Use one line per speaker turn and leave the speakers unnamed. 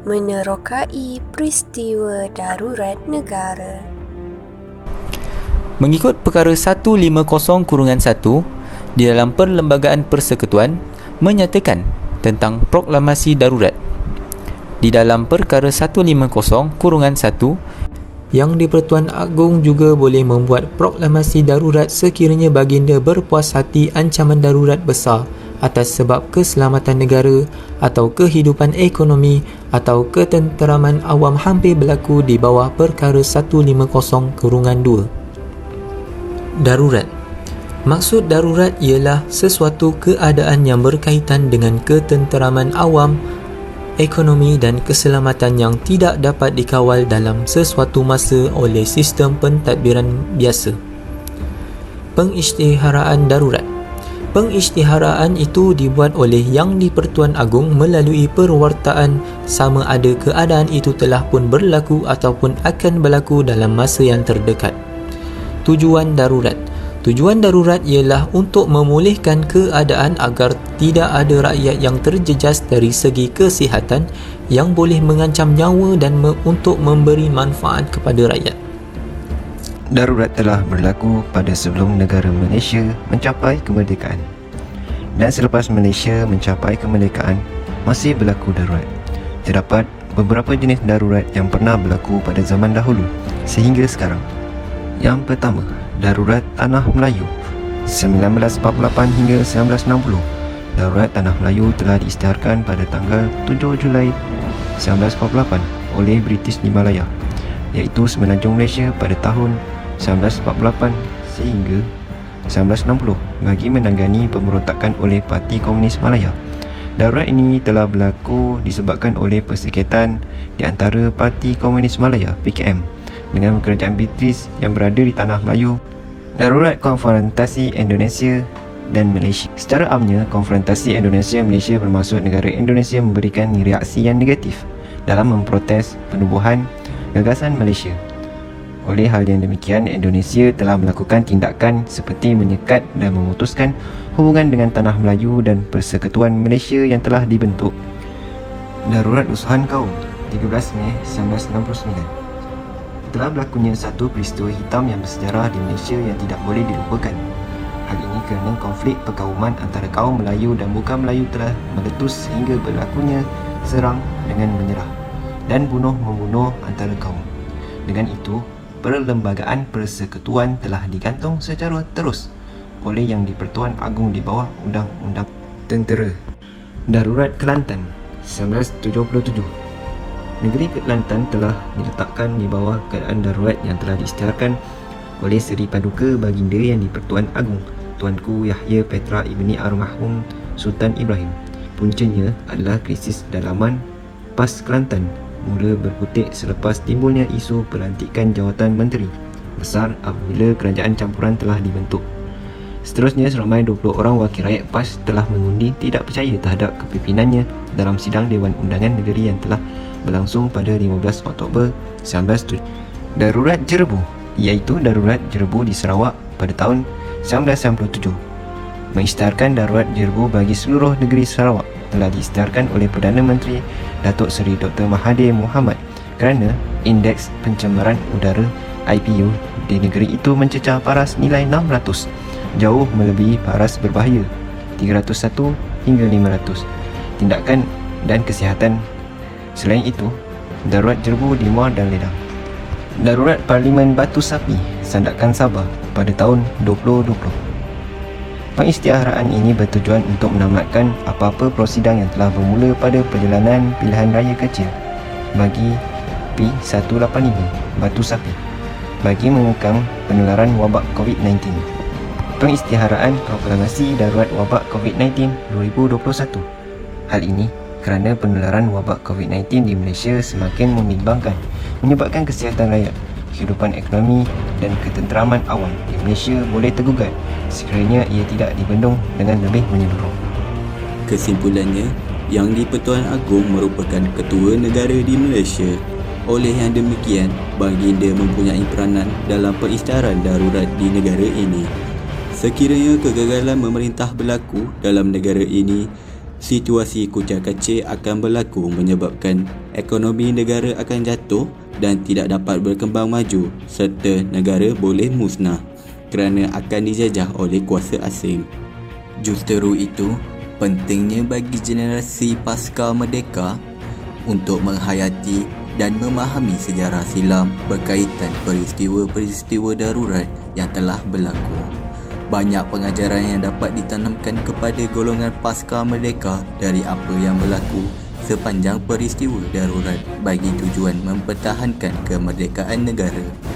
menerokai peristiwa darurat negara.
Mengikut perkara 150-1 di dalam Perlembagaan Persekutuan menyatakan tentang proklamasi darurat. Di dalam perkara 150-1 yang di-Pertuan Agong juga boleh membuat proklamasi darurat sekiranya baginda berpuas hati ancaman darurat besar atas sebab keselamatan negara atau kehidupan ekonomi atau ketenteraman awam hampir berlaku di bawah perkara 150-2. Darurat. Maksud darurat ialah sesuatu keadaan yang berkaitan dengan ketenteraman awam, ekonomi dan keselamatan yang tidak dapat dikawal dalam sesuatu masa oleh sistem pentadbiran biasa. Pengisytiharaan darurat. Pengisytiharaan itu dibuat oleh Yang di-Pertuan Agong melalui perwartaan sama ada keadaan itu telah pun berlaku ataupun akan berlaku dalam masa yang terdekat. Tujuan darurat. Tujuan darurat ialah untuk memulihkan keadaan agar tidak ada rakyat yang terjejas dari segi kesihatan yang boleh mengancam nyawa dan untuk memberi manfaat kepada rakyat.
Darurat telah berlaku pada sebelum negara Malaysia mencapai kemerdekaan. Dan selepas Malaysia mencapai kemerdekaan, masih berlaku darurat. Terdapat beberapa jenis darurat yang pernah berlaku pada zaman dahulu sehingga sekarang. Yang pertama, darurat Tanah Melayu 1948 hingga 1960. Darurat Tanah Melayu telah diisytiharkan pada tanggal 7 Julai 1948 oleh British Himalaya, iaitu Semenanjung Malaysia pada tahun 1948 sehingga 1960 bagi menangani pemberontakan oleh Parti Komunis Malaya. Darurat ini telah berlaku disebabkan oleh persekitaran di antara Parti Komunis Malaya (PKM) dengan kerajaan British yang berada di Tanah Melayu. Darurat konfrontasi Indonesia dan Malaysia. Secara amnya, konfrontasi Indonesia-Malaysia bermaksud negara Indonesia memberikan reaksi yang negatif dalam memprotes penubuhan gagasan Malaysia. Oleh hal yang demikian, Indonesia telah melakukan tindakan seperti menyekat dan memutuskan hubungan dengan Tanah Melayu dan Persekutuan Malaysia yang telah dibentuk. Darurat usahan kaum 13 Mei 1969. Telah berlakunya satu peristiwa hitam yang bersejarah di Malaysia yang tidak boleh dilupakan. Hal ini kerana konflik perkauman antara kaum Melayu dan bukan Melayu telah meletus sehingga berlakunya serang dengan menyerah dan bunuh-membunuh antara kaum. Dengan itu, Perlembagaan Persekutuan telah digantung secara terus oleh Yang di-Pertuan Agong di bawah Undang-Undang Tentera. Darurat Kelantan 1977. Negeri Kelantan telah diletakkan di bawah keadaan darurat yang telah diisytiharkan oleh Seri Paduka Baginda Yang di-Pertuan Agong Tuanku Yahya Petra Ibni Almarhum Sultan Ibrahim. Puncanya adalah krisis dalaman PAS Kelantan mula berkutik selepas timbulnya isu pelantikan jawatan menteri besar apabila kerajaan campuran telah dibentuk. Seterusnya, seramai 20 orang wakil rakyat PAS telah mengundi tidak percaya terhadap kepimpinannya dalam sidang Dewan Undangan Negeri yang telah berlangsung pada 15 Oktober 1970. Darurat Jerebu, iaitu darurat Jerebu di Sarawak pada tahun 1997. Mengisytiharkan darurat Jerebu bagi seluruh negeri Sarawak telah diisytiharkan oleh Perdana Menteri Datuk Seri Dr. Mahathir Mohamad kerana indeks pencemaran udara IPU di negeri itu mencecah paras nilai 600, jauh melebihi paras berbahaya 301 hingga 500. Tindakan dan kesihatan. Selain itu, darurat Jerebu di Muar dan Ledang. Darurat Parlimen Batu Sapi Sandakan Sabah pada tahun 2020. Pengisytiharaan ini bertujuan untuk menamatkan apa-apa prosidang yang telah bermula pada perjalanan pilihan raya kecil bagi P185 Batu Sapi bagi mengekang penularan wabak COVID-19. Pengisytiharaan proklamasi darurat wabak COVID-19 2021. Hal ini kerana penularan wabak COVID-19 di Malaysia semakin membimbangkan, menyebabkan kesihatan rakyat, kehidupan ekonomi dan ketenteraman awam di Malaysia boleh tergugat sekiranya ia tidak dibendung dengan lebih menyeluruh.
Kesimpulannya, Yang di-Pertuan Agong merupakan ketua negara di Malaysia. Oleh yang demikian, baginda mempunyai peranan dalam pengisytiharan darurat di negara ini. Sekiranya kegagalan memerintah berlaku dalam negara ini, Situasi kucak-kacir akan berlaku menyebabkan ekonomi negara akan jatuh dan tidak dapat berkembang maju serta negara boleh musnah kerana akan dijajah oleh kuasa asing. Justeru itu, pentingnya bagi generasi pasca merdeka untuk menghayati dan memahami sejarah silam berkaitan peristiwa-peristiwa darurat yang telah berlaku. Banyak pengajaran yang dapat ditanamkan kepada golongan pasca merdeka dari apa yang berlaku sepanjang peristiwa darurat bagi tujuan mempertahankan kemerdekaan negara.